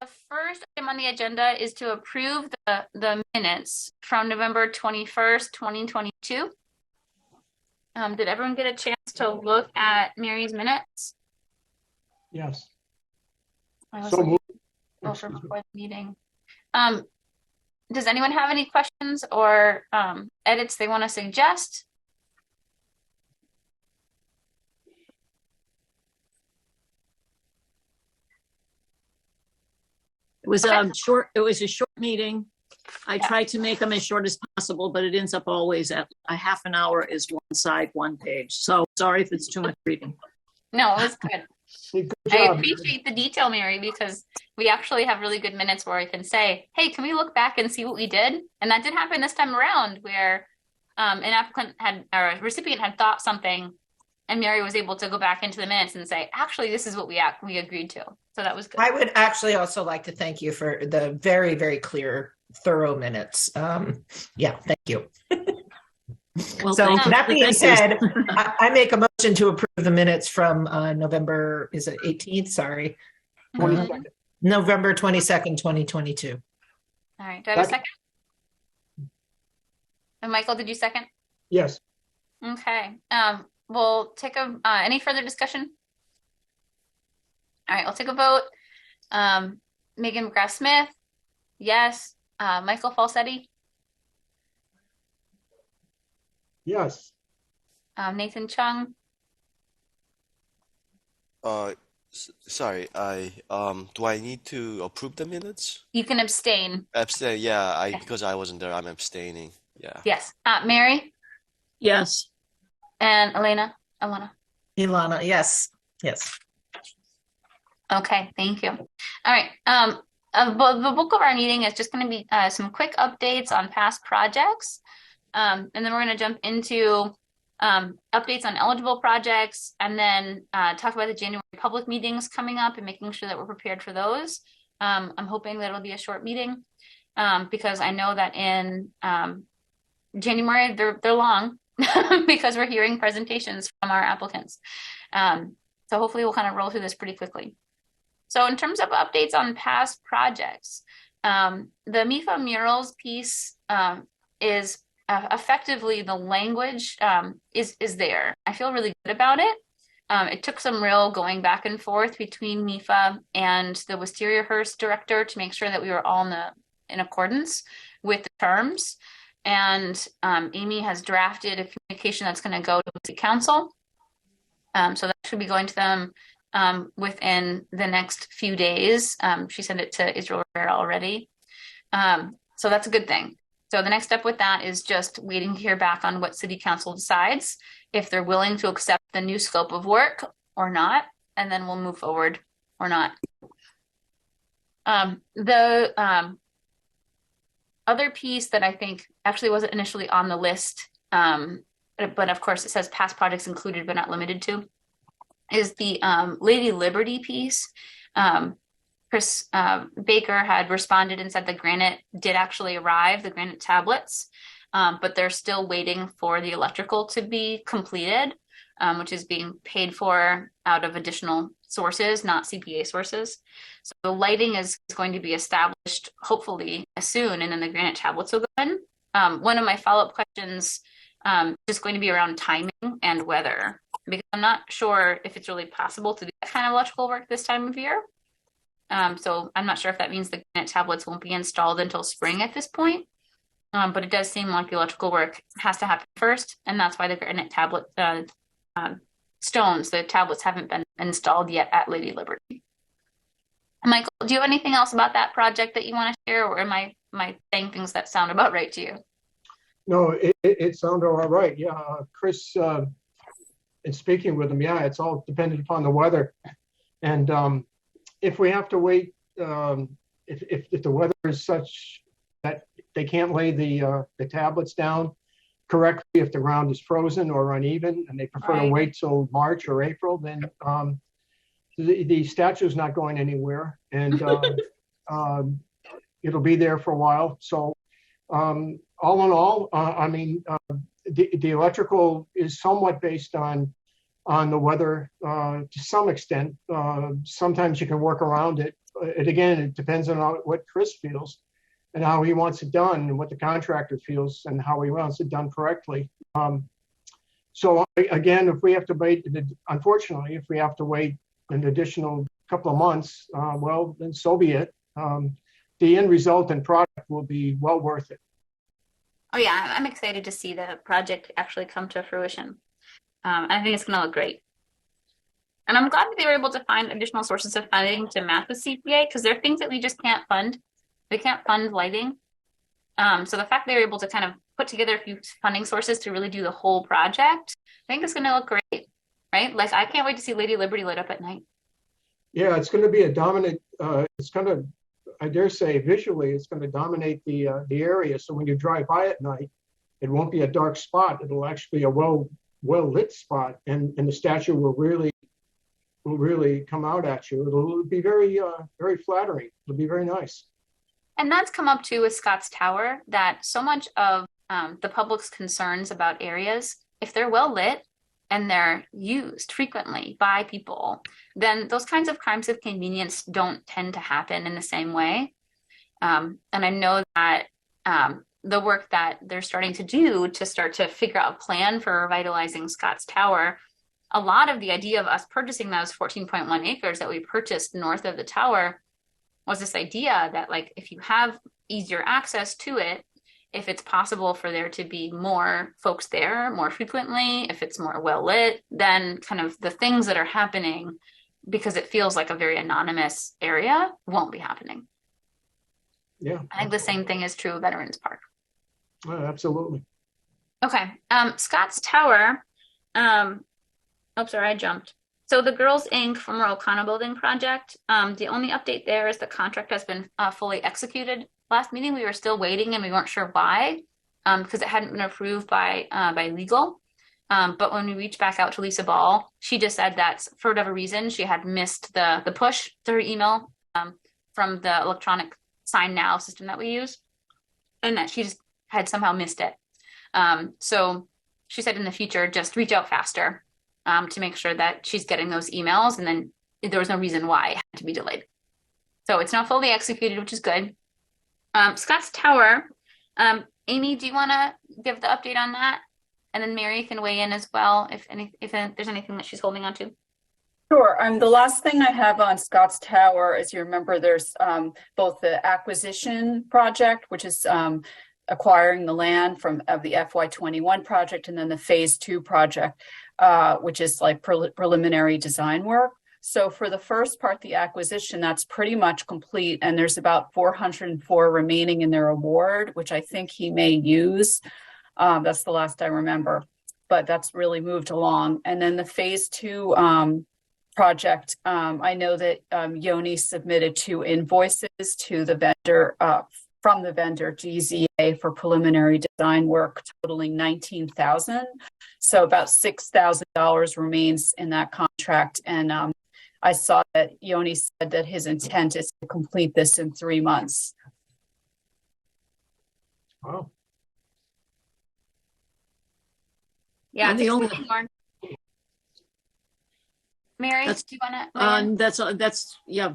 The first item on the agenda is to approve the minutes from November 21st, 2022. Did everyone get a chance to look at Mary's minutes? Yes. I was So looking moved. over before the meeting. Does anyone have any questions or edits they want to suggest? It was short. It was a short meeting. I Yeah. tried to make them as short as possible, but it ends up always at a half an hour is one side, one page. So sorry if it's too much reading. No, it was good. Good I job. appreciate the detail, Mary, because we actually have really good minutes where I can say, hey, can we look back and see what we did? And that did happen this time around where an applicant had, or a recipient had thought something, and Mary was able to go back into the minutes and say, actually, this is what we agreed to. So that was good. I would actually also like to thank you for the very, very clear, thorough minutes. Yeah, thank you. Well, So thank you. that being Thank you. said, I make a motion to approve the minutes from November, is it 18th? Sorry. Mhm. 22nd. November 22nd, 2022. All right. Do I have a Second. second? And Michael, did you second? Yes. Okay. We'll take any further discussion? All right, I'll take a vote. Megan McGrath-Smith, yes. Michael Falsetti, Yes. Nathan Chung, Sorry, do I need to approve the minutes? you can abstain. Abstain, yeah, Okay. because I wasn't there, I'm abstaining. Yeah. Yes. Mary Yes. and Alana. Ilana, yes, yes. Okay, thank you. All right. The bulk of our meeting is just going to be some quick updates on past projects. And then we're going to jump into updates on eligible projects and then talk about the January public meetings coming up and making sure that we're prepared for those. I'm hoping that it'll be a short meeting because I know that in January they're long because we're hearing presentations from our applicants. So hopefully we'll kind of roll through this pretty quickly. So in terms of updates on past projects, the MIFA Murals piece is effectively the language is there. I feel really good about it. It took some real going back and forth between MIFA and the Wisteria Hearst director to make sure that we were all in accordance with the terms. And Amy has drafted a communication that's going to go to the council. So that should be going to them within the next few days. She sent it to Israel Rivera already. So that's a good thing. So the next step with that is just waiting to hear back on what city council decides, if they're willing to accept the new scope of work or not, and then we'll move forward or not. The other piece that I think actually wasn't initially on the list, but of course it says past projects included but not limited to, is the Lady Liberty piece. Chris Baker had responded and said the granite did actually arrive, the granite tablets, but they're still waiting for the electrical to be completed, which is being paid for out of additional sources, not CPA sources. So the lighting is going to be established hopefully soon, and then the granite tablets will go in. One of my follow-up questions is going to be around timing and weather, because I'm not sure if it's really possible to do that kind of electrical work this time of year. So I'm not sure if that means the granite tablets won't be installed until spring at this point. But it does seem like the electrical work has to happen first, and that's why the granite tablet stones, the tablets haven't been installed yet at Lady Liberty. Michael, do you have anything else about that project that you want to share, or am I saying things that sound about right to you? No, it sounded all right. Yeah, Chris, in speaking with him, yeah, it's all dependent upon the weather. And if we have to wait, if the weather is such that they can't lay the tablets down correctly, if the ground is frozen or uneven, and they prefer to wait till March or April, then the statue is not going anywhere, and it'll be there for a while. So all in all, I mean, the electrical is somewhat based on the weather to some extent. Sometimes you can work around it it depends on what Chris feels and how he wants it done, and what the contractor feels and how he wants it done correctly. So again, if we have to wait, unfortunately, if we have to wait an additional couple of months, well, then so be it. The end result and product will be well worth it. Oh yeah, I'm excited to see the project actually come to fruition. I think it's going to look great. And I'm glad that they were able to find additional sources of funding to match with CPA, because there are things that we just can't fund. We can't fund lighting. So the fact they were able to kind of put together a few funding sources to really do the whole project, I think it's going to look great, right? Like, I can't wait to see Lady Liberty lit up at night. Yeah, it's going to be a dominant, it's going to, I dare say, visually, it's going to dominate the area. So when you drive by at night, it won't be a dark spot. It'll actually be a well lit spot, and the statue will really come out at you. It'll be very flattering. It'll be very nice. And that's come up too with Scott's Tower, that so much of the public's concerns about areas, if they're well lit and they're used frequently by people, then those kinds of crimes of convenience don't tend to happen in the same way. And I know that the work that they're starting to do to start to figure out a plan for revitalizing Scott's Tower, a lot of the idea of us purchasing those 14.1 acres that we purchased north of the tower was this idea that, like, if you have easier access to it, if it's possible for there to be more folks there more frequently, if it's more well lit, then kind of the things that are happening, because it feels like a very anonymous area, won't be happening. Yeah. I think the same thing is true of Veterans Park. Absolutely. Okay. Scott's Tower. Oh, sorry, I jumped. So the Girls Inc. from O'Connell Building project, the only update there is the contract has been fully executed. Last meeting, we were still waiting and we weren't sure why, because it hadn't been approved by legal. But when we reached back out to Lisa Ball, she just said that for whatever reason, she had missed the push to her email from the electronic sign now system that we use, and that she just had somehow missed it. So she said in the future, just reach out faster to make sure that she's getting those emails, and then there was no reason why it had to be delayed. So it's now fully executed, which is good. Scott's Tower, Amy, do you want to give the update on that? And then Mary can weigh in as well if there's anything that she's holding on to. Sure. The last thing I have on Scott's Tower, as you remember, there's both the acquisition project, which is acquiring the land of the FY21 project, and then the phase 2 project, which is like preliminary design work. So for the first part, the acquisition, that's pretty much complete. And there's about 404 remaining in their award, which I think he may use. That's the last I remember, but that's really moved along. And then the phase 2 project, I know that Yoni submitted 2 invoices to the vendor, from the vendor GZA, for preliminary design work totaling $19,000. So about $6,000 remains in that contract. And I saw that Yoni said that his intent is to complete this in 3 months. Wow. Yeah, And the only Mary, do you want to?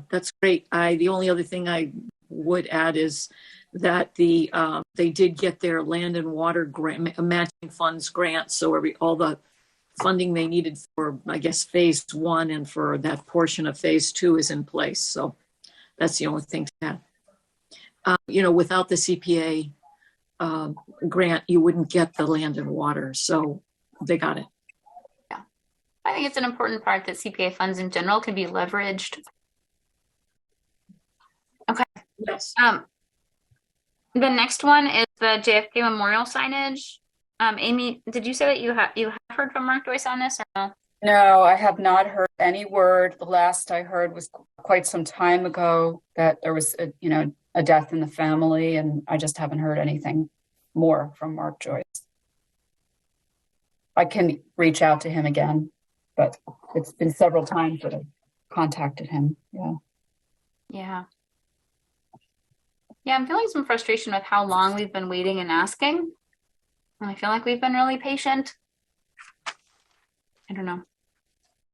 that's great. The only other thing I would add is that they did get their land and water grant, matching funds grant. So all the funding they needed for, I guess, phase 1 and for that portion of phase 2 is in place. So that's the only thing to add. Without the CPA grant, you wouldn't get the land and water. So they got it. Yeah, I think it's an important part that CPA funds in general can be leveraged. Okay. Yes. The next one is the JFK Memorial Signage. Amy, did you say that you have heard from Mark Joyce on this or no? No, I have not heard any word. The last I heard was quite some time ago that there was a death in the family, and I just haven't heard anything more from Mark Joyce. I can reach out to him again, but it's been several times that I've contacted him. Yeah. Yeah, I'm feeling some frustration with how long we've been waiting and asking. And I feel like we've been really patient. I don't know.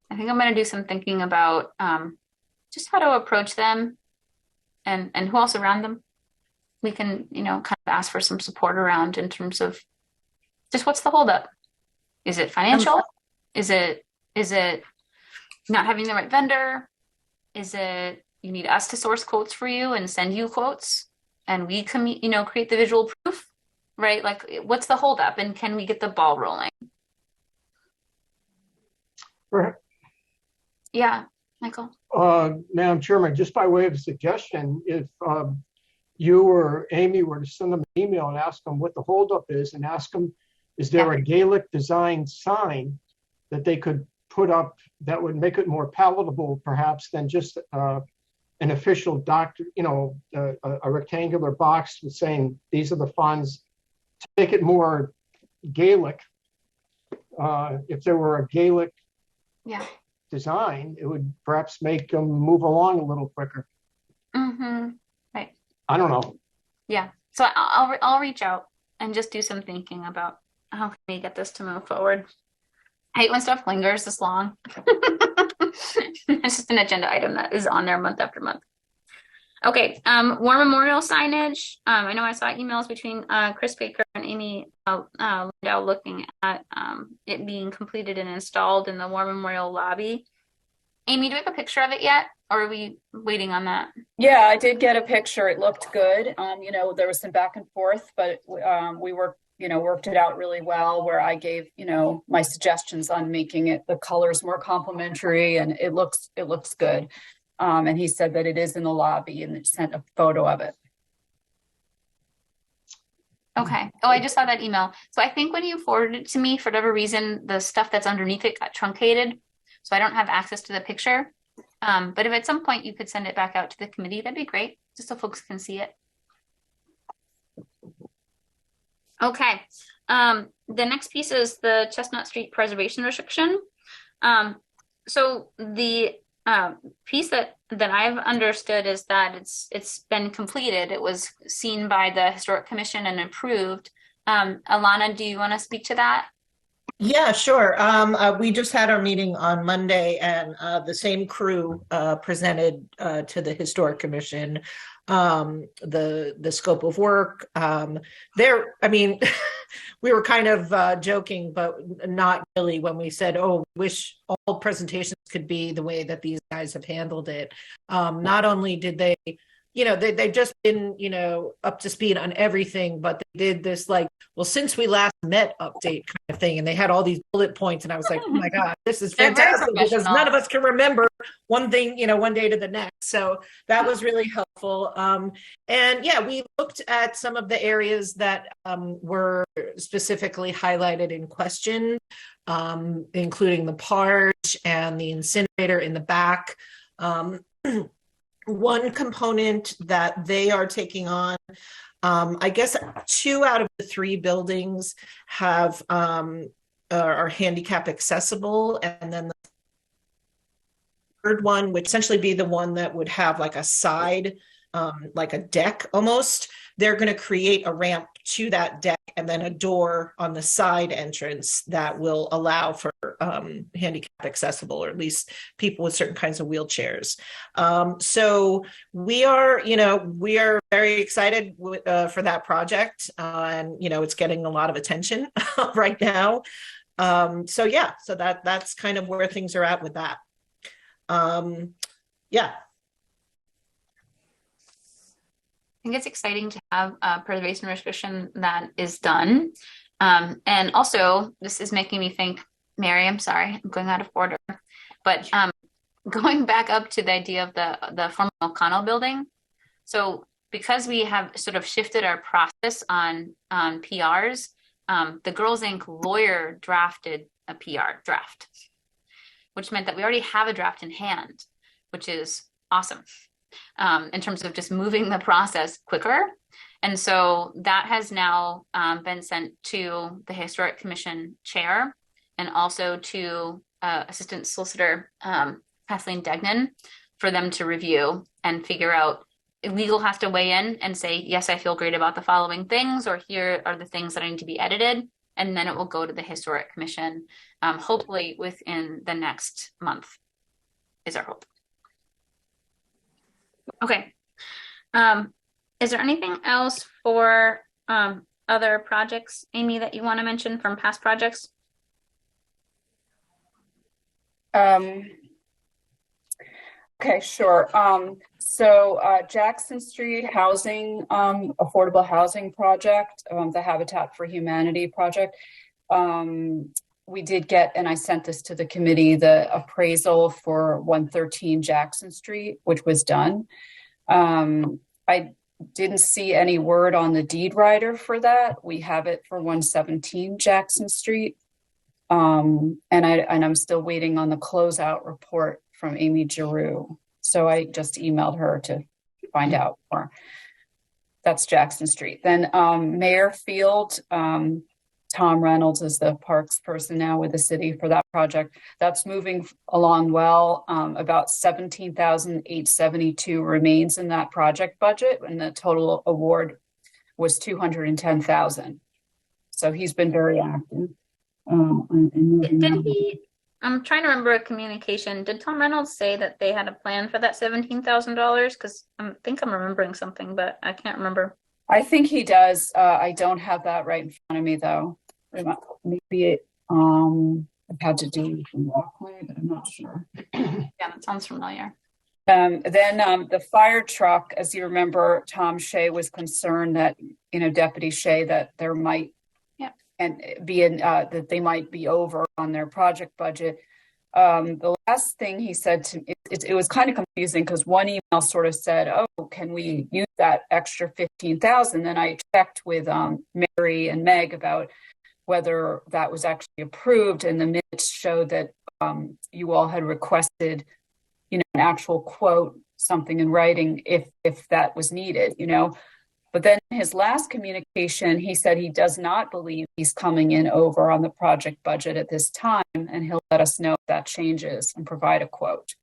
I think I'm going to do some thinking about just how to approach them and who else around them we can, kind of ask for some support around in terms of just what's the holdup? Is it financial? Is it not having the right vendor? Is it you need us to source quotes for you and send you quotes and we create the visual proof, right? Like what's the holdup and can we get the ball rolling? Right. Yeah, Michael. Madam Chairman, just by way of suggestion, if you or Amy were to send them an email and ask them what the holdup is and ask them, is there a Gaelic design sign that they could put up that would make it more palatable perhaps than just an official a rectangular box with saying these are the funds, to make it more Gaelic. If there were a Gaelic design, it would perhaps make them move along a little quicker. Mm-hmm. Right. I don't know. Yeah. So I'll reach out and just do some thinking about how can we get this to move forward. I hate when stuff lingers this long. It's just an agenda item that is on there month after month. Okay, War Memorial signage. I know I saw emails between Chris Baker and Amy Lindau looking at it being completed and installed in the War Memorial lobby. Amy, do we have a picture of it yet? Or are we waiting on that? Yeah, I did get a picture. It looked good. There was some back and forth, but we worked it out really well where I gave, my suggestions on making it the colors more complementary and it looks good. And he said that it is in the lobby and sent a photo of it. Okay. Oh, I just saw that email. So I think when you forwarded it to me, for whatever reason, the stuff that's underneath it got truncated. So I don't have access to the picture. But if at some point you could send it back out to the committee, that'd be great, just so folks can see it. Okay. The next piece is the Chestnut Street preservation restriction. So the piece that I've understood is that it's been completed. It was seen by the Historic Commission and approved. Alana, do you want to speak to that? Yeah, sure. We just had our meeting on Monday, and the same crew presented to the Historic Commission the scope of work. We were kind of joking, but not really when we said, "Oh, we wish all presentations could be the way that these guys have handled it." Not only did they, they've just been, up to speed on everything, but they did this since we last met update kind of thing. And they had all these bullet points. And I was like, oh my God, this is fantastic because none of us can remember one thing, one day to the next. So that was really helpful. And yeah, we looked at some of the areas that were specifically highlighted in question, including the parge and the incinerator in the back. One component that they are taking on, I guess 2 out of the 3 buildings are handicap accessible, and then the third one would essentially be the one that would have like a side, like a deck almost. They're going to create a ramp to that deck and then a door on the side entrance that will allow for handicap accessible, or at least people with certain kinds of wheelchairs. So we are very excited for that project, and it's getting a lot of attention right now. So that's kind of where things are at with that. Yeah. I think it's exciting to have a preservation restriction that is done. And also, this is making me think, Mary, I'm sorry, I'm going out of order. But going back up to the idea of the former O'Connell building. So because we have sort of shifted our process on PRs, the Girls Inc. lawyer drafted a PR draft, which meant that we already have a draft in hand, which is awesome. In terms of just moving the process quicker. And so that has now been sent to the Historic Commission chair and also to Assistant Solicitor Kathleen Degnan for them to review and figure out. Legal has to weigh in and say, yes, I feel great about the following things, or here are the things that I need to be edited. And then it will go to the Historic Commission, hopefully within the next month is our hope. Okay. Is there anything else for other projects, Amy, that you want to mention from past projects? Okay, sure. Jackson Street Housing, Affordable Housing Project, the Habitat for Humanity project. We did get, and I sent this to the committee, the appraisal for 113 Jackson Street, which was done. I didn't see any word on the deed writer for that. We have it for 117 Jackson Street. And I'm still waiting on the closeout report from Amy Giroux. So I just emailed her to find out more. That's Jackson Street. Then Mayor Field, Tom Reynolds is the parks person now with the city for that project. That's moving along well. About 17,872 remains in that project budget, and the total award was 210,000. So he's been very active. Did he? I'm trying to remember a communication. Did Tom Reynolds say that they had a plan for that $17,000? Because I think I'm remembering something, but I can't remember. I think he does. I don't have that right in front of me, though. Maybe it had to do with the walkway, but I'm not sure. Yeah, that sounds familiar. Then the fire truck, as you remember, Tom Shea was concerned that, Deputy Shea, that there might and be that they might be over on their project budget. The last thing he said to me, it was kind of confusing because one email sort of said, "Oh, can we use that extra 15,000?" Then I checked with Mary and Meg about whether that was actually approved, and the minutes showed that you all had requested, an actual quote, something in writing, if that was needed, But then his last communication, he said he does not believe he's coming in over on the project budget at this time, and he'll let us know if that changes and provide a quote.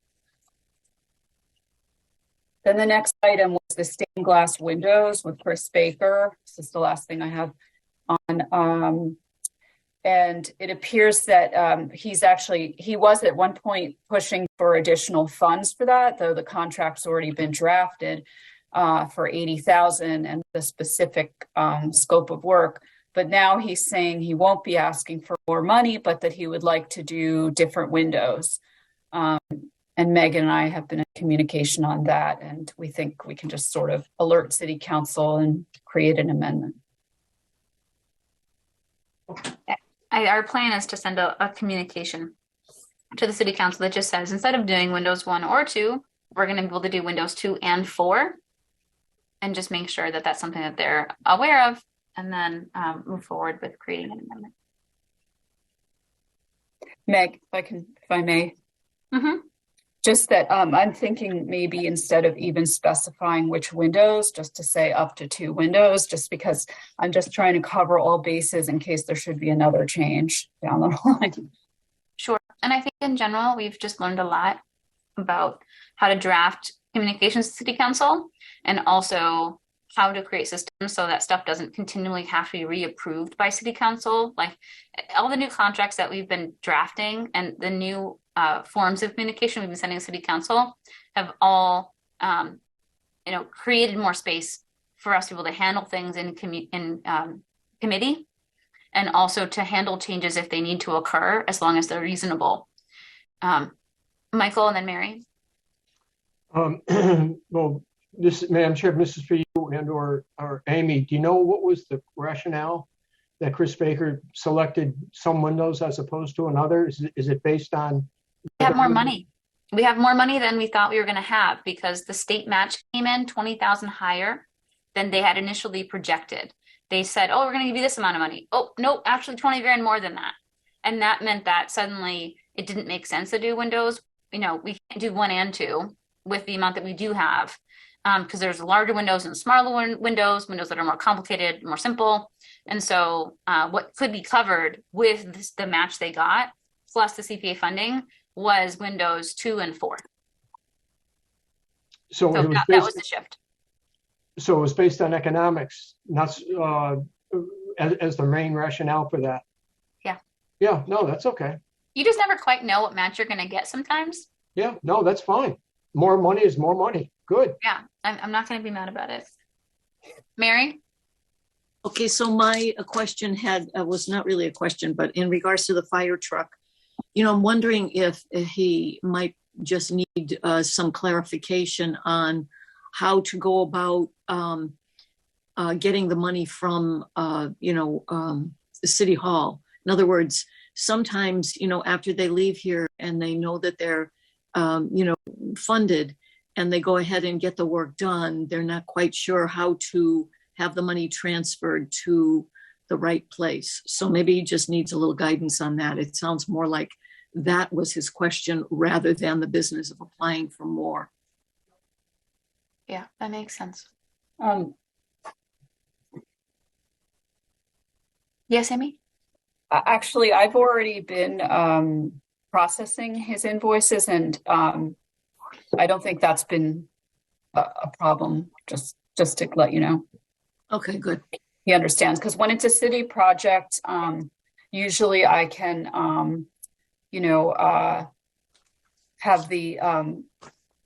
Then the next item was the stained glass windows with Chris Baker. This is the last thing I have on. And it appears that he was at one point pushing for additional funds for that, though the contract's already been drafted for 80,000 and the specific scope of work. But now he's saying he won't be asking for more money, but that he would like to do different windows. And Megan and I have been in communication on that, and we think we can just sort of alert City Council and create an amendment. Our plan is to send a communication to the City Council that just says, instead of doing Windows 1 or 2, we're going to be able to do Windows 2 and 4, and just make sure that that's something that they're aware of, and then move forward with creating an amendment. Meg, if I may. Mm-hmm. Just that I'm thinking maybe instead of even specifying which windows, just to say up to 2 windows, just because I'm just trying to cover all bases in case there should be another change down the line. Sure. And I think in general, we've just learned a lot about how to draft communications to City Council, and also how to create systems so that stuff doesn't continually have to be reapproved by City Council. Like all the new contracts that we've been drafting and the new forms of communication we've been sending to City Council have all, created more space for us to be able to handle things in committee, and also to handle changes if they need to occur, as long as they're reasonable. Michael, and then Mary. Well, Madam Chair, this is for you and or Amy. Do you know what was the rationale that Chris Baker selected some windows as opposed to another? Is it based on? We have more money. We have more money than we thought we were going to have, because the state match came in 20,000 higher than they had initially projected. They said, "Oh, we're going to give you this amount of money." Oh, no, actually 20 grand more than that. And that meant that suddenly it didn't make sense to do windows. We can't do 1 and 2 with the amount that we do have, because there's larger windows and smaller windows that are more complicated, more simple. And so what could be covered with the match they got, plus the CPA funding, was Windows 2 and 4. So that was the shift. So it was based on economics, not as the main rationale for that. Yeah. Yeah, no, that's okay. You just never quite know what match you're going to get sometimes. Yeah, no, that's fine. more money is more money. Good. Yeah, I'm not going to be mad about it. Mary? Okay, so my question was not really a question, but in regards to the fire truck, I'm wondering if he might just need some clarification on how to go about getting the money from, the city hall. In other words, sometimes, after they leave here and they know that they're, funded and they go ahead and get the work done, they're not quite sure how to have the money transferred to the right place. So maybe he just needs a little guidance on that. It sounds more like that was his question rather than the business of applying for more. Yeah, that makes sense. Yes, Amy? Actually, I've already been processing his invoices, and I don't think that's been a problem. Just to let you know. Okay, good. He understands, because when it's a city project, usually I can,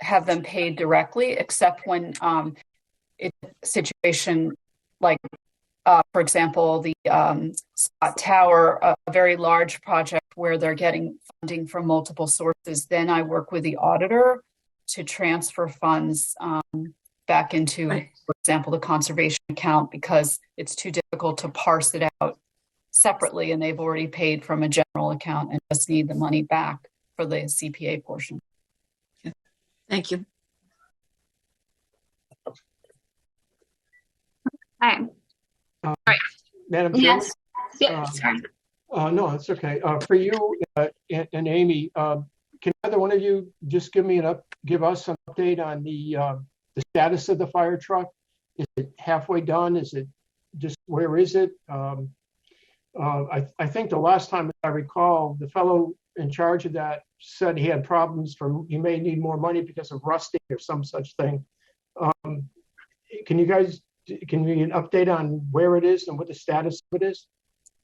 have them paid directly, except when it's a situation like, for example, the Scott Tower, a very large project where they're getting funding from multiple sources. Then I work with the auditor to transfer funds back into, for example, the conservation account, because it's too difficult to parse it out separately, and they've already paid from a general account and just need the money back for the CPA portion. Thank you. Hi. Madam Chair? Yes. Yeah, sorry. No, it's okay. For you and Amy, can either one of you just give us an update on the status of the fire truck? Is it halfway done? Is it just, where is it? I think the last time I recall, the fellow in charge of that said he had problems he may need more money because of rusting or some such thing. Can you give me an update on where it is and what the status of it is?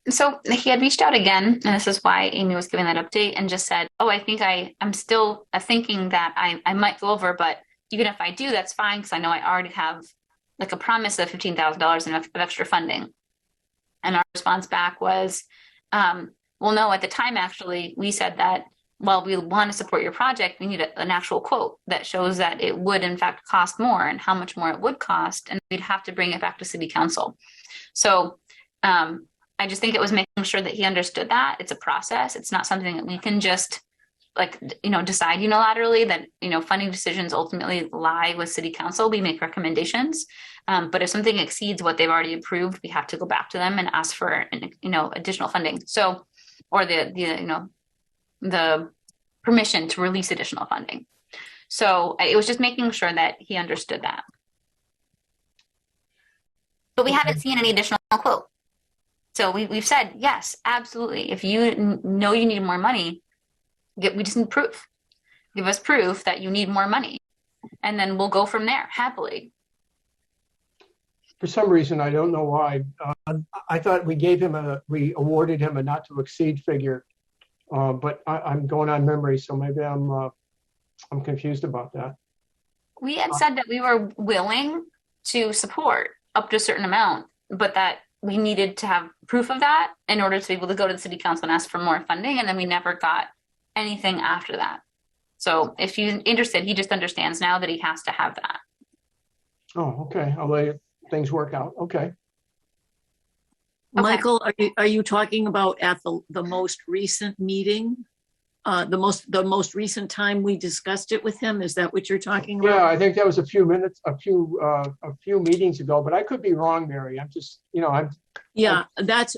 So he had reached out again, and this is why Amy was giving that update, and just said, oh, I think I'm still thinking that I might go over, but even if I do, that's fine, because I know I already have like a promise of $15,000 of extra funding. And our response back was, well, no, at the time, actually, we said that, well, we want to support your project. We need an actual quote that shows that it would, in fact, cost more and how much more it would cost. And we'd have to bring it back to city council. So I just think it was making sure that he understood that it's a process. It's not something that we can just decide unilaterally, that, funding decisions ultimately lie with city council. We make recommendations. But if something exceeds what they've already approved, we have to go back to them and ask for, additional funding. So, or the permission to release additional funding. So it was just making sure that he understood that. But we haven't seen any additional quote. So we've said, yes, absolutely. If you know you need more money, we just need proof. Give us proof that you need more money. And then we'll go from there happily. For some reason, I don't know why. I thought we awarded him a not to exceed figure, but I'm going on memory, so maybe I'm confused about that. We had said that we were willing to support up to a certain amount, but that we needed to have proof of that in order to be able to go to the city council and ask for more funding, and then we never got anything after that. So if he's interested, he just understands now that he has to have that. Oh, okay. I'll let things work out. Okay. Michael, are you talking about at the most recent meeting? The most recent time we discussed it with him? Is that what you're talking about? Yeah, I think that was a few meetings ago, but I could be wrong, Mary. I'm just, Yeah,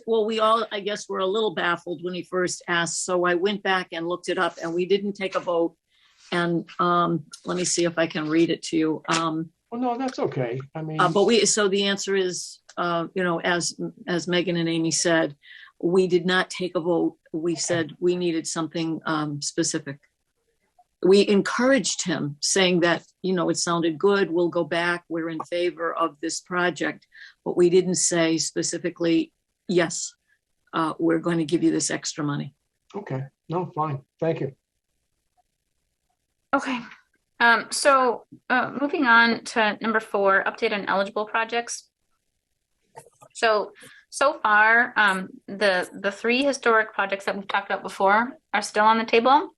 we all, I guess, were a little baffled when he first asked. So I went back and looked it up, and we didn't take a vote. And let me see if I can read it to you. Well, no, that's okay. I mean, so the answer is, as Megan and Amy said, we did not take a vote. We said we needed something specific. We encouraged him, saying that, it sounded good. We'll go back. We're in favor of this project. But we didn't say specifically, yes, we're going to give you this extra money. Okay. No, fine. Thank you. Okay. Moving on to number 4, update on eligible projects. So far, the 3 historic projects that we've talked about before are still on the table.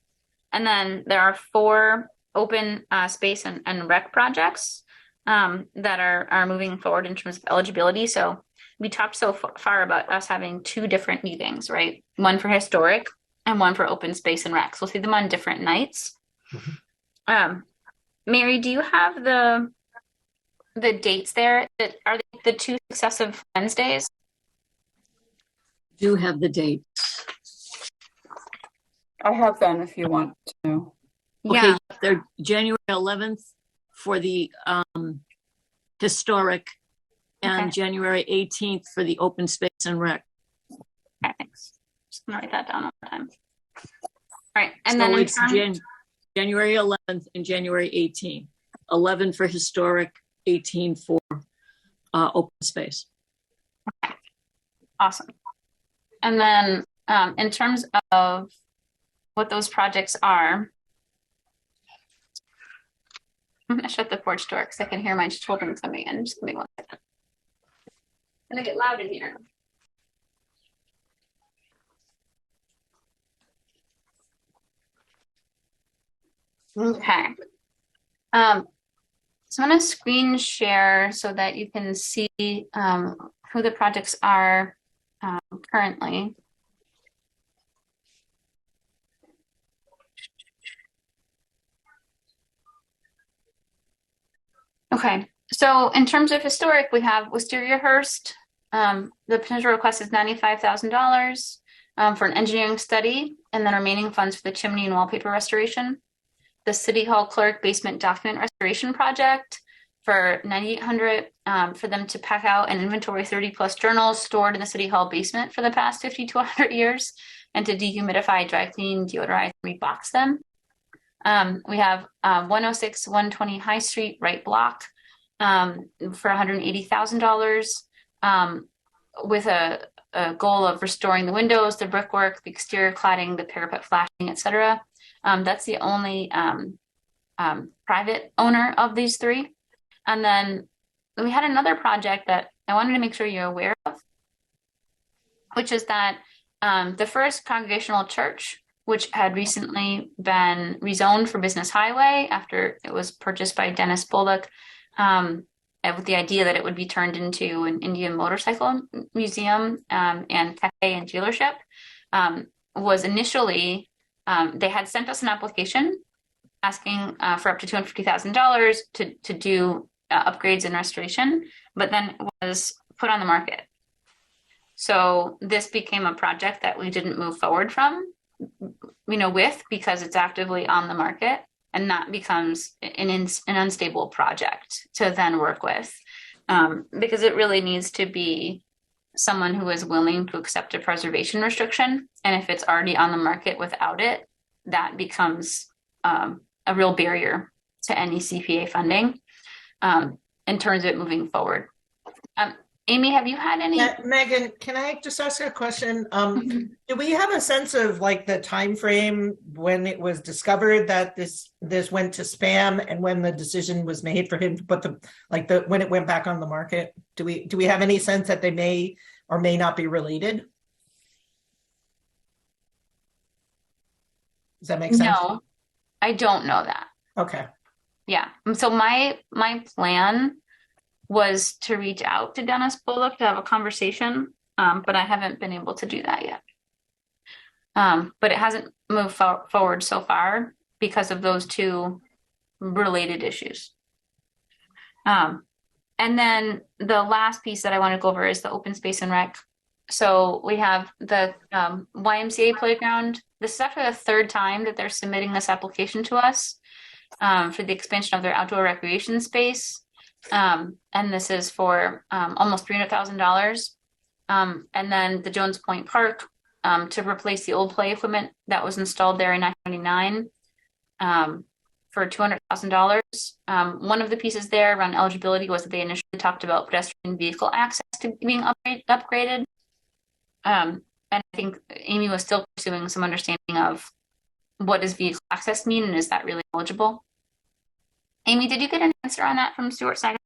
And then there are 4 open space and rec projects that are moving forward in terms of eligibility. So we talked so far about us having 2 different meetings, right? One for historic and one for open space and rec. So we'll see them on different nights. Mary, do you have the dates there? Are they the 2 successive Wednesdays? Do have the date. I have them if you want to. Okay, Yeah. they're January 11th for the historic and Okay. January 18th for the open space and rec. Okay, thanks. Just gonna write that down one more time. All right, and So then in it's terms, January 11th and January 18th. 11 for historic, 18 for open space. awesome. And then in terms of what those projects are, I'm gonna shut the porch door because I can hear my children coming in. Just give me one second. It's gonna get loud in here. Okay. So I'm gonna screen share so that you can see who the projects are currently. Okay, so in terms of historic, we have Wisteria Hearst. The potential request is $95,000 for an engineering study, and then remaining funds for the chimney and wallpaper restoration. The City Hall clerk basement document restoration project for $9,800 for them to pack out and inventory 30+ journals stored in the City Hall basement for the past 50 to 100 years, and to dehumidify, dry clean, deodorize, and rebox them. We have 106 120 High Street, right block, for $180,000 with a goal of restoring the windows, the brickwork, the exterior cladding, the parapet flashing, etc. That's the only private owner of these 3. And then we had another project that I wanted to make sure you're aware of, which is that the First Congregational Church, which had recently been rezoned for business highway after it was purchased by Dennis Bullock, with the idea that it would be turned into an Indian motorcycle museum and cafe and dealership, was initially, they had sent us an application asking for up to $250,000 to do upgrades and restoration, but then it was put on the market. So this became a project that we didn't move forward with because it's actively on the market, and that becomes an unstable project to then work with, because it really needs to be someone who is willing to accept a preservation restriction. And if it's already on the market without it, that becomes a real barrier to any CPA funding in terms of it moving forward. Amy, have you had any? Yeah, Megan, can I just ask a question? Do we have a sense of like the time frame when it was discovered that this went to spam, and when the decision was made for him to put when it went back on the market? Do we have any sense that they may or may not be related? Does that make sense? No, I don't know that. Okay. Yeah. So my plan was to reach out to Dennis Bullock to have a conversation, but I haven't been able to do that yet. But it hasn't moved forward so far because of those 2 related issues. And then the last piece that I want to go over is the open space and rec. So we have the YMCA playground. This is actually the 3rd time that they're submitting this application to us for the expansion of their outdoor recreation space. And this is for almost $300,000. And then the Jones Point Park to replace the old play equipment that was installed there in 1999 for $200,000. One of the pieces there around eligibility was that they initially talked about pedestrian vehicle access to being upgraded. And I think Amy was still pursuing some understanding of what does vehicle access mean, and is that really eligible? Amy, did you get an answer on that from Stuart Sagan?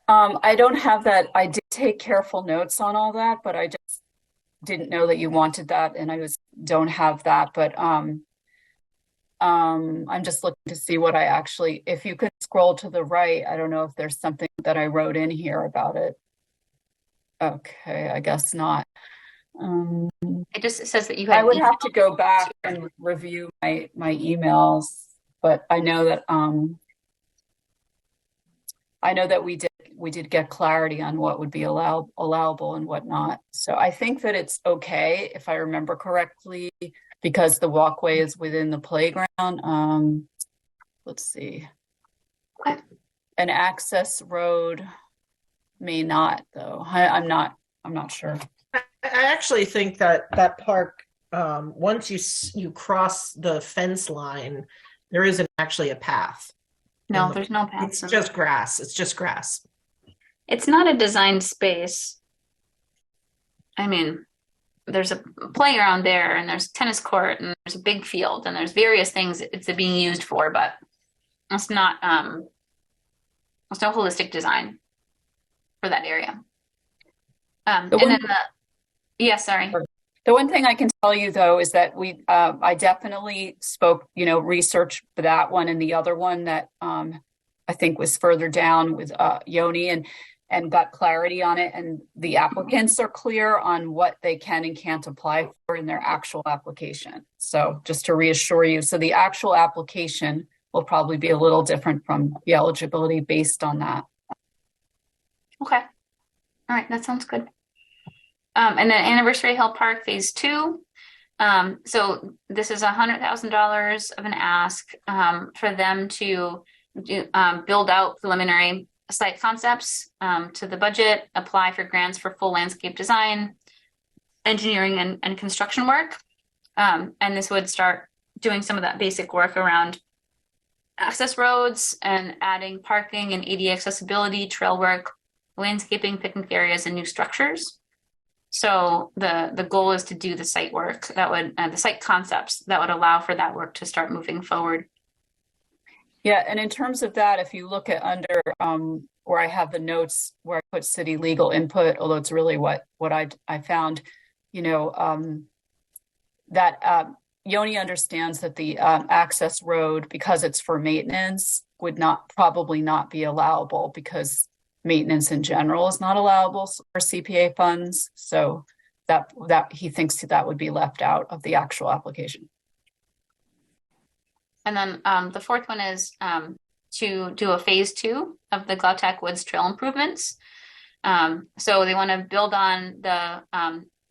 I don't have that. I did take careful notes on all that, but I just didn't know that you wanted that, and don't have that. But I'm just looking to see what I actually, if you could scroll to the right, I don't know if there's something that I wrote in here about it. Okay, I guess not. It just says that you had. I would have to go back and review my emails, but I know that we did get clarity on what would be allowable and what not. So I think that it's okay, if I remember correctly, because the walkway is within the playground. Let's see. Okay. An access road may not, though. I'm not sure. I actually think that that park, once you cross the fence line, there isn't actually a path. No, there's no path. It's just grass. It's just grass. It's not a designed space. I mean, there's a playground there, and there's a tennis court, and there's a big field, and there's various things it's being used for, but it's not there's no holistic design for that area. Sorry. The one thing I can tell you, though, is that I definitely spoke, research for that one and the other one that I think was further down with Yoni and got clarity on it. And the applicants are clear on what they can and can't apply for in their actual application. So just to reassure you, so the actual application will probably be a little different from the eligibility based on that. Okay. All right, that sounds good. And then Anniversary Hill Park Phase 2. So this is $100,000 of an ask for them to build out preliminary site concepts to the budget, apply for grants for full landscape design, engineering, and construction work. And this would start doing some of that basic work around access roads and adding parking and ADA accessibility, trail work, landscaping, picnic areas, and new structures. So the goal is to do the site work that would the site concepts that would allow for that work to start moving forward. Yeah, and in terms of that, if you look at under where I have the notes where I put city legal input, although it's really what I found, that Yoni understands that the access road, because it's for maintenance, would probably not be allowable because maintenance in general is not allowable for CPA funds. So that he thinks that would be left out of the actual application. And then the fourth one is to do a phase 2 of the Glautak Woods trail improvements. So they want to build on the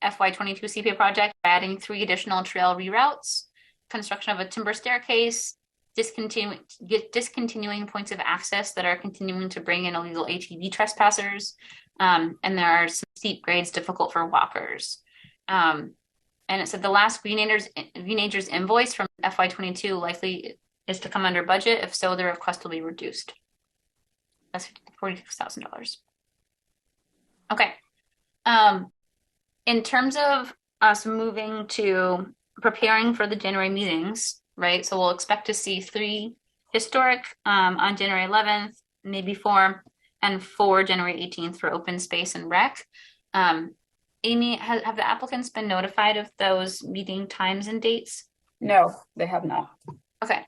FY22 CPA project by adding 3 additional trail reroutes, construction of a timber staircase, discontinuing points of access that are continuing to bring in illegal ATV trespassers, and there are some steep grades difficult for walkers. And it said the last Greenagers invoice from FY22 likely is to come under budget. If so, the request will be reduced. That's $46,000. Okay. In terms of us moving to preparing for the January meetings, right? So we'll expect to see 3 historic on January 11th, maybe 4, and 4 January 18th for open space and rec. Amy, have the applicants been notified of those meeting times and dates? No, they have not. Okay.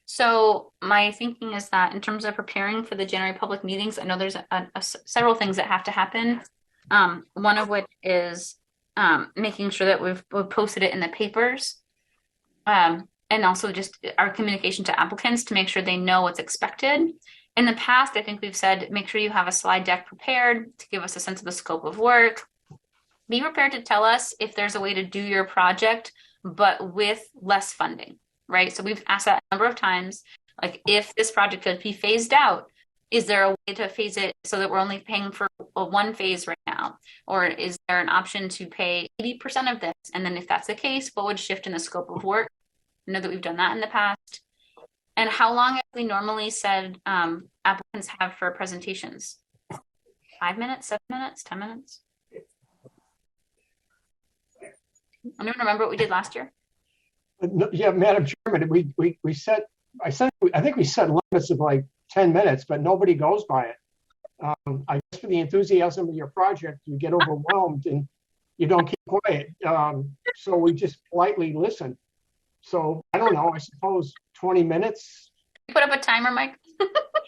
So my thinking is that in terms of preparing for the January public meetings, I know there's several things that have to happen. One of which is making sure that we've posted it in the papers. And also just our communication to applicants to make sure they know what's expected. In the past, I think we've said, make sure you have a slide deck prepared to give us a sense of the scope of work. Be prepared to tell us if there's a way to do your project, but with less funding, right? So we've asked that a number of times, like if this project could be phased out, is there a way to phase it so that we're only paying for one phase right now? Or is there an option to pay 80% of this? And then if that's the case, what would shift in the scope of work? I know that we've done that in the past. And how long have we normally said applicants have for presentations? 5 minutes, 7 minutes, 10 minutes? I don't remember what we did last year. Yeah, Madam Chairman, we set I think we set limits of like 10 minutes, but nobody goes by it. I guess for the enthusiasm of your project, you get overwhelmed and you don't keep quiet. So we just politely listen. So I don't know, I suppose 20 minutes. Put up a timer, Mike.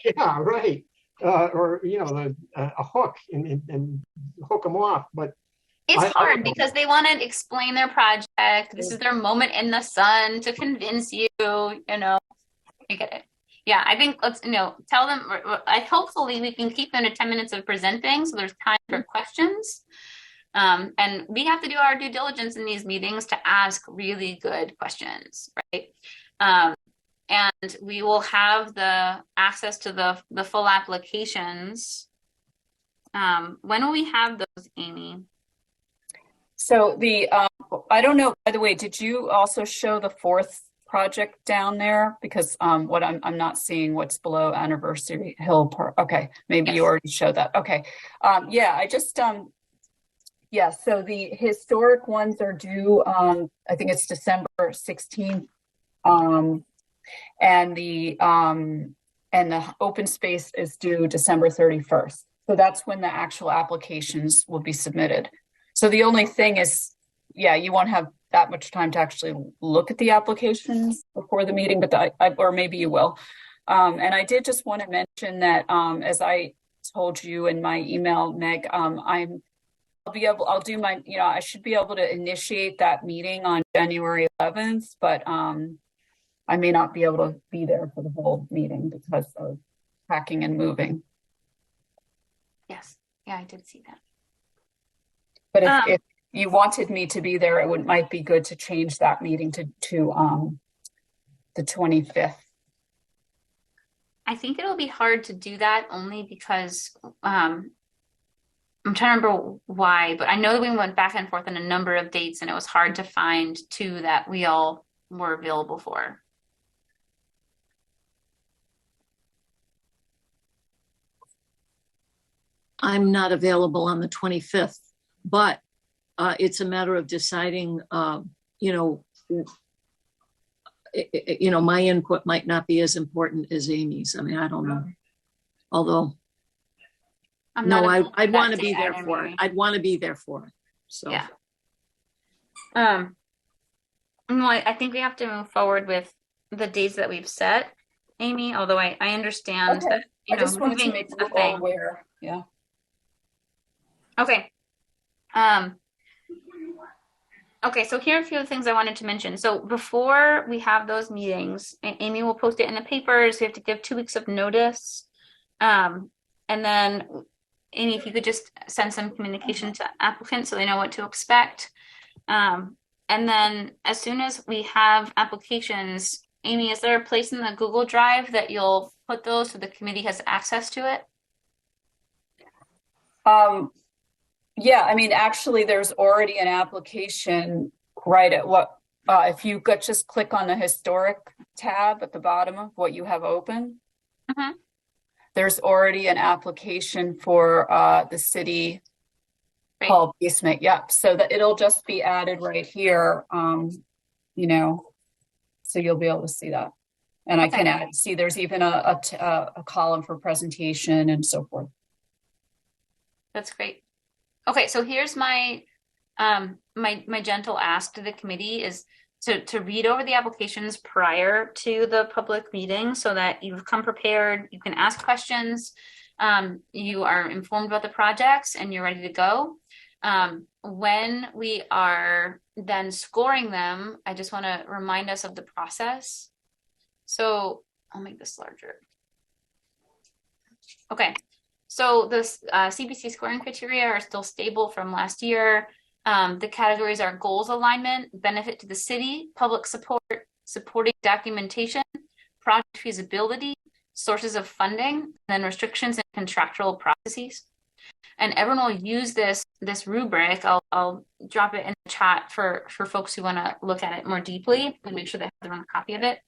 Yeah, right. Or, a hook and hook them off. But It's I hard don't know. because they want to explain their project. This is their moment in the sun to convince you, I get it. Yeah, I think let's, tell them, hopefully we can keep them to 10 minutes of presenting so there's time for questions. And we have to do our due diligence in these meetings to ask really good questions, right? And we will have the access to the full applications. When will we have those, Amy? So I don't know, by the way, did you also show the fourth project down there? Because what I'm not seeing what's below Anniversary Hill Park. Okay, maybe you already showed that. Okay. Yeah, I just yeah, so the historic ones are due I think it's December 16th. And the open space is due December 31st. So that's when the actual applications will be submitted. So the only thing is, yeah, you won't have that much time to actually look at the applications before the meeting, but or maybe you will. And I did just want to mention that as I told you in my email, Meg, I'll do my, I should be able to initiate that meeting on January 11th, but I may not be able to be there for the whole meeting because of packing and moving. Yes. Yeah, I did see that. But if you wanted me to be there, might be good to change that meeting to the 25th. I think it'll be hard to do that only because I'm trying to remember why, but I know that we went back and forth on a number of dates and it was hard to find two that we all were available for. I'm not available on the 25th, but it's a matter of deciding, my input might not be as important as Amy's. I mean, I don't know. Although, I'd want to be there for it. I'd want to be there for it. So, yeah. I think we have to move forward with the dates that we've set, Amy, although I understand that, I just wanted to moving make is you a thing. all aware. Yeah. Okay. Okay, so here are a few things I wanted to mention. So before we have those meetings, Amy will post it in the papers. We have to give 2 weeks of notice. And then, Amy, if you could just send some communication to applicants so they know what to expect. And then as soon as we have applications, Amy, is there a place in the Google Drive that you'll put those so the committee has access to it? Yeah, I mean, actually, there's already an application right at if you just click on the historic tab at the bottom of what you have open, there's already an application for the city hall basement. Yep. So that it'll just be added right here, so you'll be able to see that. And I can see there's even a column for presentation and so forth. That's great. Okay, so here's my my gentle ask to the committee is to read over the applications prior to the public meeting so that you've come prepared, you can ask questions, you are informed about the projects, and you're ready to go. When we are then scoring them, I just want to remind us of the process. So I'll make this larger. Okay. So the CBC scoring criteria are still stable from last year. The categories are goals alignment, benefit to the city, public support, supporting documentation, project feasibility, sources of funding, and then restrictions and contractual processes. And everyone will use this rubric. I'll drop it in the chat for folks who want to look at it more deeply and make sure they have their own copy of it.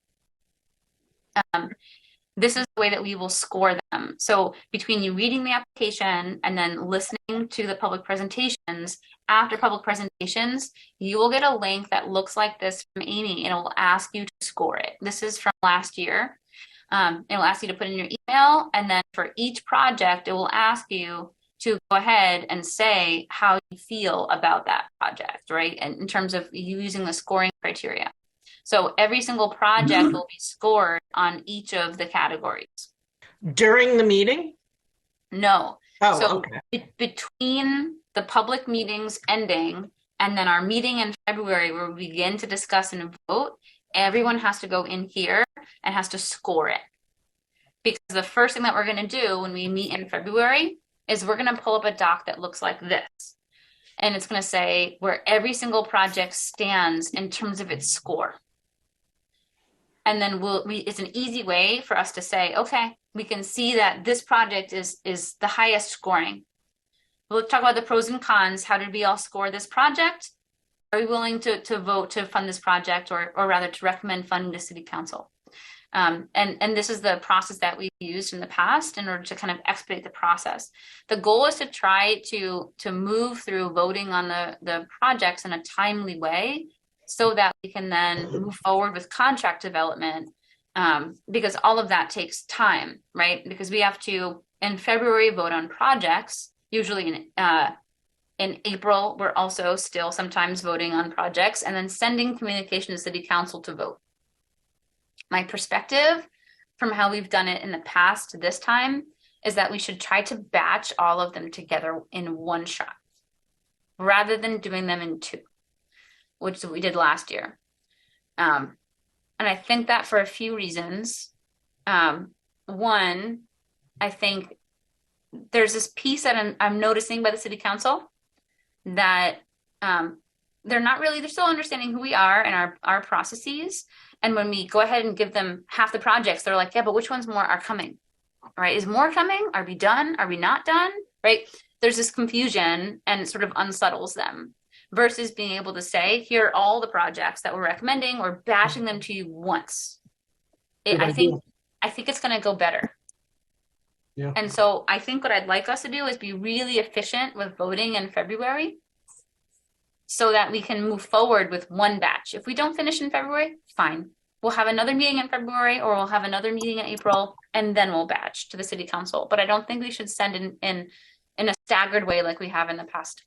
this is the way that we will score them. So between you reading the application and then listening to the public presentations, after public presentations, you will get a link that looks like this from Amy, and it will ask you to score it. This is from last year. It will ask you to put in your email, and then for each project, it will ask you to go ahead and say how you feel about that project, right? And in terms of you using the scoring criteria. So every single project will be scored on each of the categories. During the meeting? No. Oh, So okay. between the public meetings ending and then our meeting in February where we begin to discuss and vote, everyone has to go in here and has to score it. Because the first thing that we're going to do when we meet in February is we're going to pull up a doc that looks like this. And it's going to say where every single project stands in terms of its score. And then it's an easy way for us to say, okay, we can see that this project is the highest scoring. We'll talk about the pros and cons. How did we all score this project? Are we willing to vote to fund this project, or rather to recommend funding to City Council? And this is the process that we've used in the past in order to kind of expedite the process. The goal is to try to move through voting on the projects in a timely way so that we can then move forward with contract development, because all of that takes time, right? Because we have to, in February, vote on projects. Usually in April, we're also still sometimes voting on projects and then sending communication to City Council to vote. My perspective from how we've done it in the past to this time is that we should try to batch all of them together in one shot rather than doing them in two, which we did last year. And I think that for a few reasons. One, I think there's this piece that I'm noticing by the City Council that they're still understanding who we are and our processes. And when we go ahead and give them half the projects, they're like, yeah, but which ones more are coming? Right? Is more coming? Are we done? Are we not done? Right? There's this confusion and it sort of unsettles them versus being able to say, here are all the projects that we're recommending or bashing them to you once. I think it's going to go better. Yeah. And so I think what I'd like us to do is be really efficient with voting in February so that we can move forward with one batch. If we don't finish in February, fine. We'll have another meeting in February or we'll have another meeting in April and then we'll batch to the City Council. But I don't think we should send in a staggered way like we have in the past.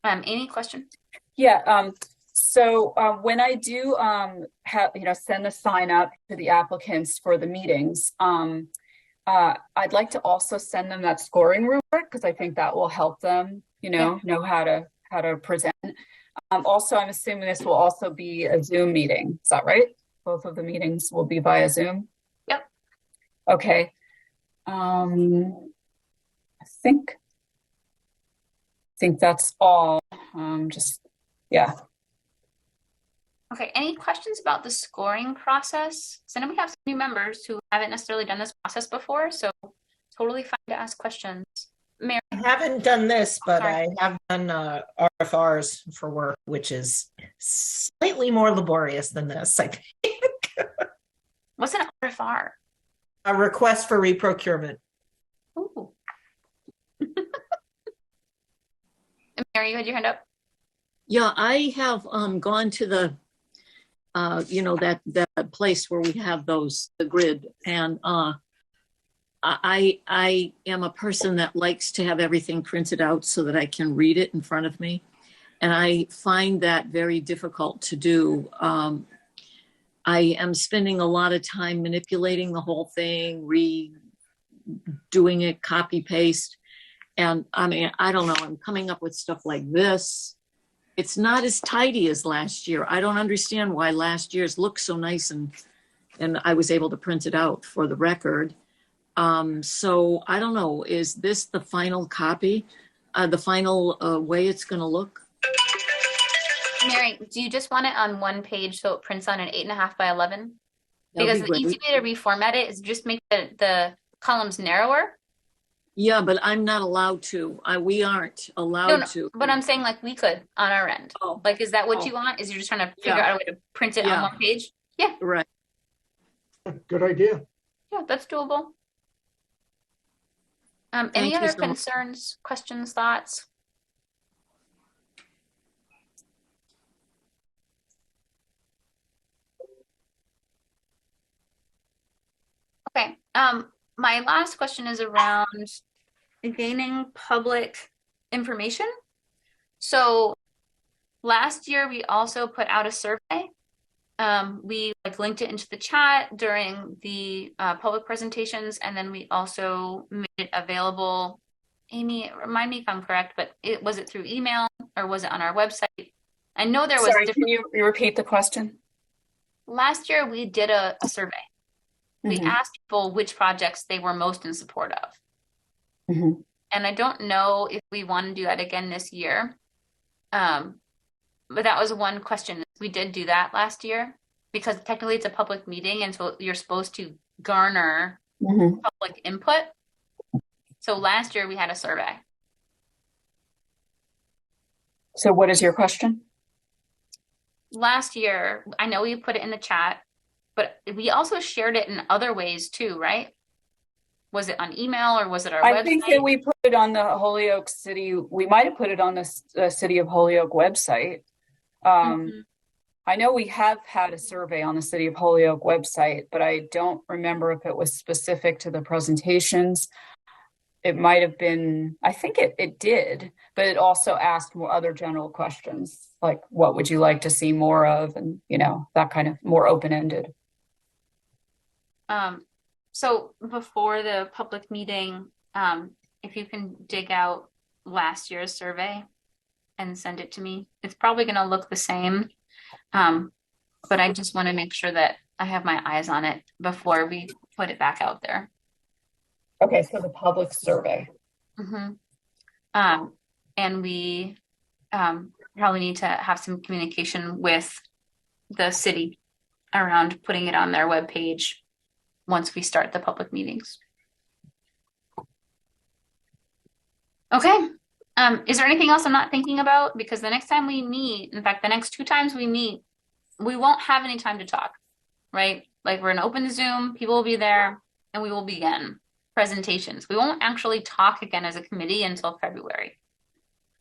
Amy, question? Yeah. So when I do send the sign up to the applicants for the meetings, I'd like to also send them that scoring rubric because I think that will help them, know how to present. Also, I'm assuming this will also be a Zoom meeting. Is that right? Both of the meetings will be via Zoom? Yep. Okay. I think that's all. Okay, any questions about the scoring process? So I know we have some new members who haven't necessarily done this process before, so totally fine to ask questions. Mary? I haven't done this, but Sorry. I have done RFRs for work, which is slightly more laborious than this, I think. What's an RFR? A request for reprocurement. Ooh. Mary, you had your hand up? Yeah, I have gone to the that place where we have the grid, and I am a person that likes to have everything printed out so that I can read it in front of me, and I find that very difficult to do. I am spending a lot of time manipulating the whole thing, redoing it, copy paste, and I mean, I don't know, I'm coming up with stuff like this. It's not as tidy as last year. I don't understand why last year's looked so nice and I was able to print it out for the record. So I don't know, is this the final copy? The final way it's gonna look? Mary, do you just want it on one page so it prints on an 8.5 by 11? That'd Because be the easy great. way to reformat it is just make the columns narrower. Yeah, but I'm not allowed to. We aren't allowed to. But I'm saying like we could on our end. Oh. Like, is that what Oh. you want? Is you're just trying to figure Yeah. out a way to print it Yeah. on one page? Yeah. Right. Good good idea. Yeah, that's doable. Any Thank you other so much. concerns, questions, thoughts? Okay. My last question is around gaining public information. So last year we also put out a survey. We linked it into the chat during the public presentations, and then we also made it available. Amy, remind me if I'm correct, but was it through email or was it on our website? I know there was Sorry, can different. you repeat the question? Last year we did a survey. We Mhm. asked people which projects they were most in support of. Mhm. And I don't know if we want to do that again this year. But that was one question. We did do that last year because technically it's a public meeting, and so you're supposed to garner Mhm. public input. So last year we had a survey. So what is your question? Last year, I know we put it in the chat, but we also shared it in other ways too, right? Was it on email or was it our I website? think that we put it on the Holyoke City, we might have put it on the City of Holyoke website. Mhm. I know we have had a survey on the City of Holyoke website, but I don't remember if it was specific to the presentations. It might have been, I think it did, but it also asked more other general questions, like what would you like to see more of, and that kind of more open-ended. So before the public meeting, if you can dig out last year's survey and send it to me, it's probably going to look the same. But I just want to make sure that I have my eyes on it before we put it back out there. Okay, so the public survey. Mm-hmm. And we probably need to have some communication with the city around putting it on their webpage once we start the public meetings. Okay. Is there anything else I'm not thinking about? Because the next time we meet, in fact, the next 2 times we meet, we won't have any time to talk, right? Like we're gonna open Zoom, people will be there, and we will begin presentations. We won't actually talk again as a committee until February.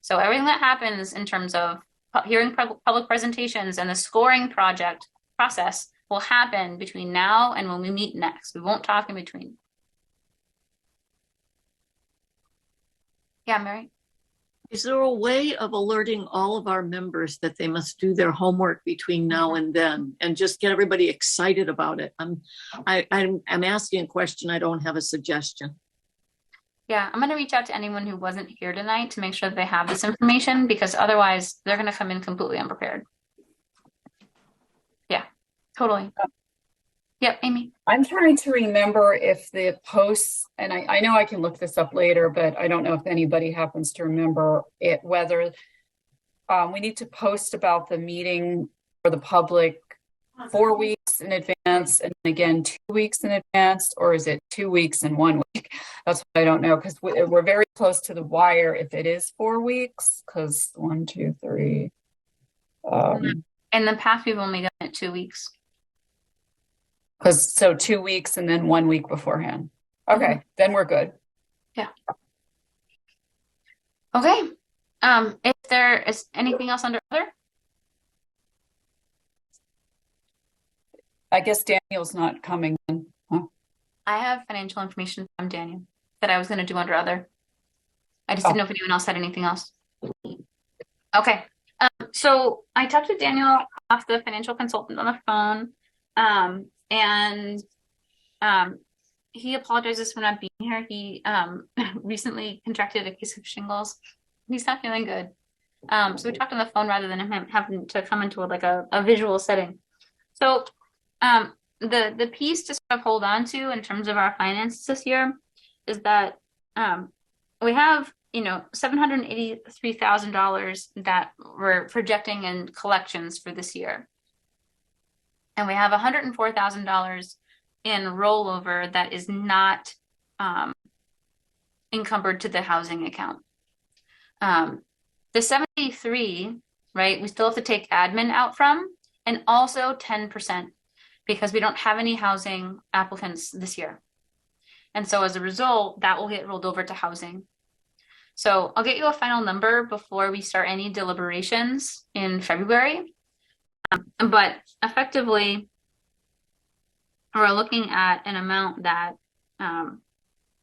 So everything that happens in terms of hearing public presentations and the scoring project process will happen between now and when we meet next. We won't talk in between. Yeah, Mary? Is there a way of alerting all of our members that they must do their homework between now and then and just get everybody excited about it? I'm asking a question. I don't have a suggestion. Yeah, I'm going to reach out to anyone who wasn't here tonight to make sure that they have this information, because otherwise they're going to come in completely unprepared. Yeah, totally. Yep, Amy. I'm trying to remember if the posts, and I know I can look this up later, but I don't know if anybody happens to remember it, whether we need to post about the meeting for the public 4 weeks in advance and again 2 weeks in advance, or is it 2 weeks and 1 week? That's what I don't know, because we're very close to the wire if it is 4 weeks, because 1, 2, 3. In the past, we've only done it 2 weeks. Because so 2 weeks and then 1 week beforehand. Okay, then we're good. Yeah. Okay. If there is anything else under other? I guess Daniel's not coming in. Huh? I have financial information from Daniel that I was going to do under other. I just didn't know if anyone else had anything else. Okay. So I talked to Daniel off the financial consultant on the phone. And he apologizes for not being here. He recently contracted a case of shingles. He's not feeling good. So we talked on the phone rather than him having to come into a visual setting. So the piece to sort of hold on to in terms of our finances this year is that we have $783,000 that we're projecting in collections for this year. And we have $104,000 in rollover that is not encumbered to the housing account. The 73, right, we still have to take admin out from, and also 10%. because we don't have any housing applicants this year. And so as a result, that will get rolled over to housing. So I'll get you a final number before we start any deliberations in February. But effectively, we're looking at an amount that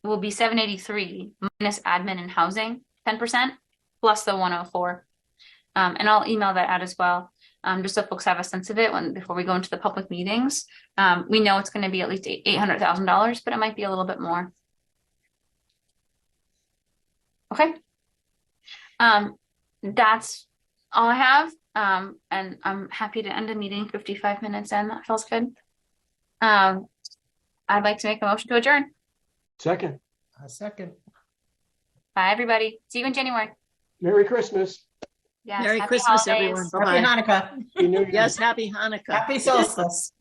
will be 783 minus admin and housing, 10% plus the 104. And I'll email that out as well, just so folks have a sense of it before we go into the public meetings. We know it's going to be at least $800,000, but it might be a little bit more. Okay. That's all I have. And I'm happy to end a meeting 55 minutes in. That feels good. I'd like to make a motion to adjourn. Second. A second. Bye, everybody. See you in January. Merry Christmas. Yes, Merry happy Christmas, holidays. everyone. Happy Bye-bye. Hanukkah. Happy New Year. Yes, happy Hanukkah. Happy solstice.